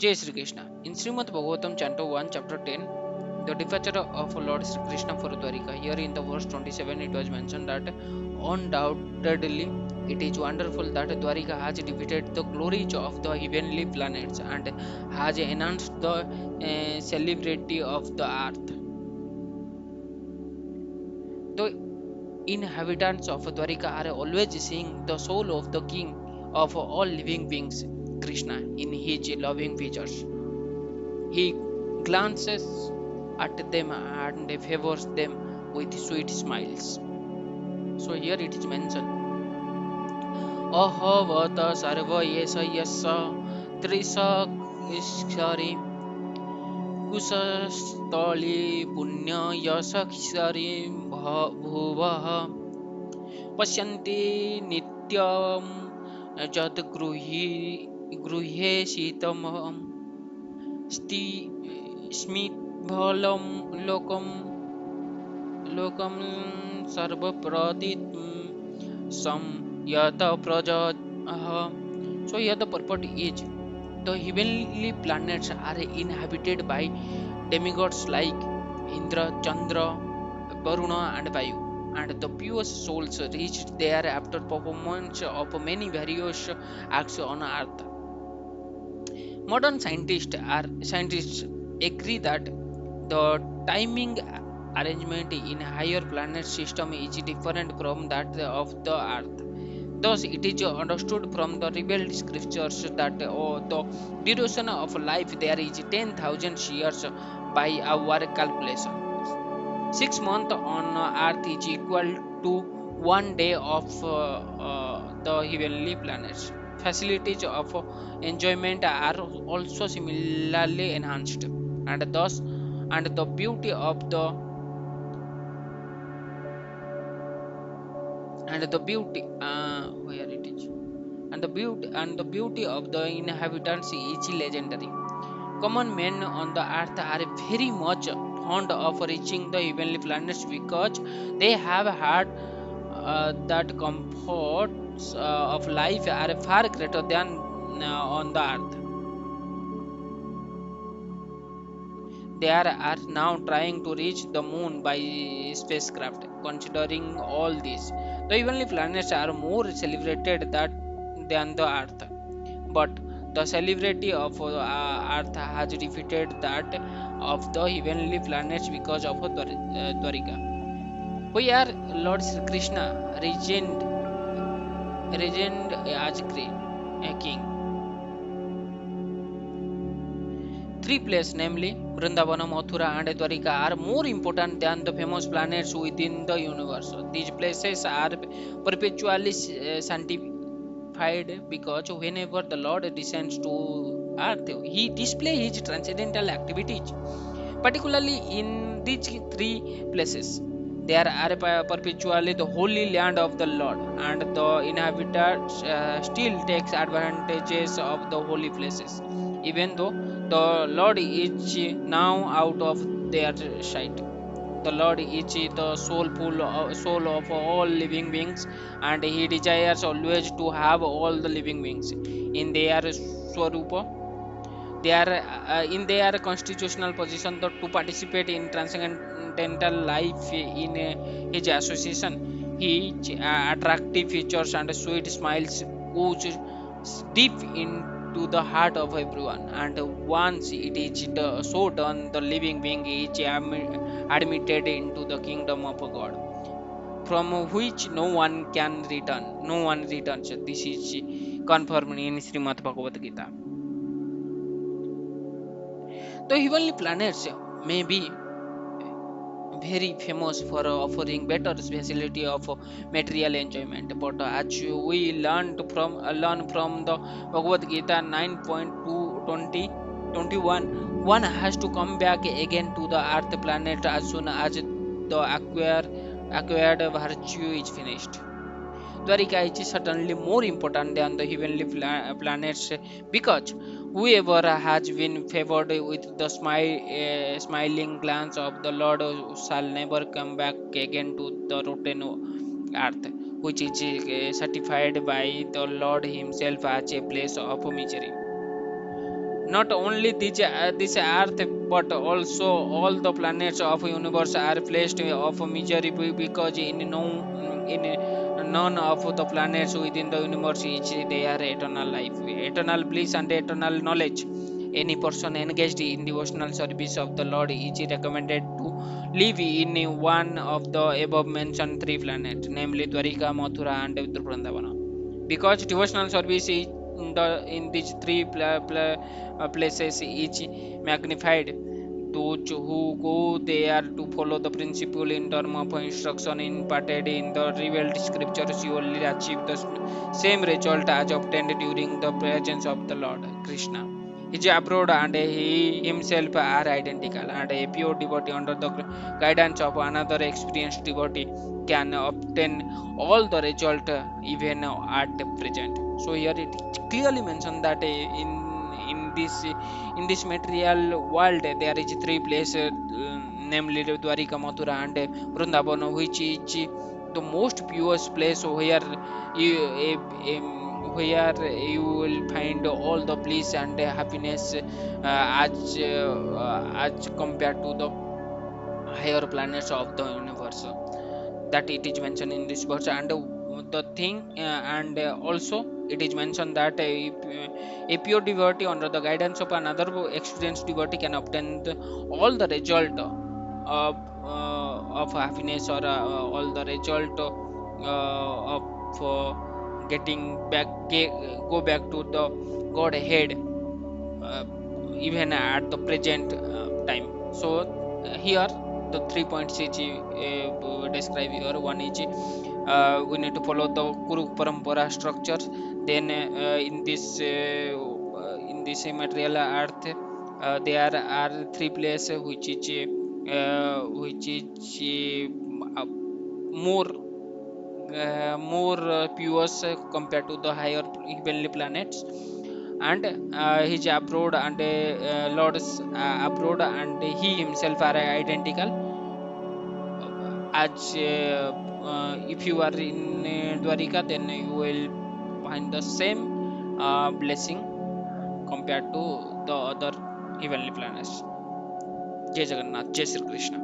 Jai Sri Krishna. In Srimad Bhagavatam, Canto 1, Chapter 10, the departure of Lord Sri Krishna for Dwarika. Here in the verse 27, it was mentioned that undoubtedly it is wonderful that Dwarika has defeated the glories of the heavenly planets and has enhanced the celebrity of the earth. The inhabitants of Dwarika are always seeing the soul of the king of all living beings, Krishna, in his loving features. He glances at them and favors them with sweet smiles. So here it is mentioned, Ahavata sarva yesa yasa trisak iskari kusastali punya yasakshari bhuvaha पश्यन्ति नित्यं जद्गृहे शीतमहं स्ति स्मितफलं लोकं लोकं सर्वप्रदितं संयत प्रजः. So here the purport is the heavenly planets are inhabited by demigods like Indra, Chandra, Varuna and Vayu, and the pure souls reached there after performance of many various acts on earth. Modern scientists agree that the timing arrangement in higher planet system is different from that of the earth. Thus, it is understood from the revealed scriptures that the duration of life there is 10,000 years by our calculation. 6 months on earth is equal to one day of the heavenly planets. Facilities of enjoyment are also similarly enhanced, and thus, and the beauty of the and the beauty where it is and the beauty of the inhabitants is legendary. Common men on the earth are very much fond of reaching the heavenly planets because they have had that comforts of life are far greater than on the earth. They are now trying to reach the moon by spacecraft. Considering all this, the heavenly planets are more celebrated than the earth. But the celebrity of earth has defeated that of the heavenly planets because of Dwarika. Where Lord Sri Krishna regned as a king. Three places, namely Vrindavanam, Mathura, and Dwarika, are more important than the famous planets within the universe. These places are perpetually sanctified because whenever the Lord descends to earth, he displays his transcendental activities. Particularly in these three places, there are perpetually the holy land of the Lord, and the inhabitants still takes advantages of the holy places, even though the Lord is now out of their sight. The Lord is the soul of all living beings, and He desires always to have all the living beings in their swarupa. They are in their constitutional position to participate in transcendental life in his association. His attractive features and sweet smiles goes deep into the heart of everyone, and once it is so done, the living being is admitted into the kingdom of God, from which no one can return. No one returns. This is confirmed in Srimad Bhagavad Gita. The heavenly planets may be very famous for offering better facility of material enjoyment, but as we learn from the Bhagavad Gita 9.221, one has to come back again to the earth planet as soon as the acquired virtue is finished. Dwarika is certainly more important than the heavenly planets because whoever has been favored with the smiling glance of the Lord shall never come back again to the rotten earth, which is certified by the Lord Himself as a place of misery. Not only this earth, but also all the planets of universe are placed of misery, because in none of the planets within the universe is there eternal life, eternal bliss, and eternal knowledge. Any person engaged in devotional service of the Lord is recommended to live in one of the above mentioned three planets, namely Dwarika, Mathura, and Vrindavana. Because devotional service is in these three places is magnified. Those who go there to follow the principle in term of instruction imparted in the revealed scriptures will achieve the same result as obtained during the presence of the Lord Krishna. His abroad and he himself are identical, and a pure devotee under the guidance of another experienced devotee can obtain all the result even at present. So here it clearly mentioned that in this material world there is three places, namely Dwarika, Mathura, and Vrindavan, which is the most purest place where you will find all the bliss and happiness, as compared to the higher planets of the universe that it is mentioned in this verse. And the thing and also it is mentioned that a pure devotee under the guidance of another experienced devotee can obtain all the result of happiness, or all the result of getting back go back to the God ahead, uh, even at the present time. So here the 3 points is describe here. One is we need to follow the Guru Parampara structure. Then in this material earth, there are three places which is more pure compared to the higher heavenly planets. And his abroad and Lord's abroad and he himself are identical, as if you are in Dwarika, then you will find the same blessing compared to the other heavenly planets. Jai Jagannath, Jai Sri Krishna.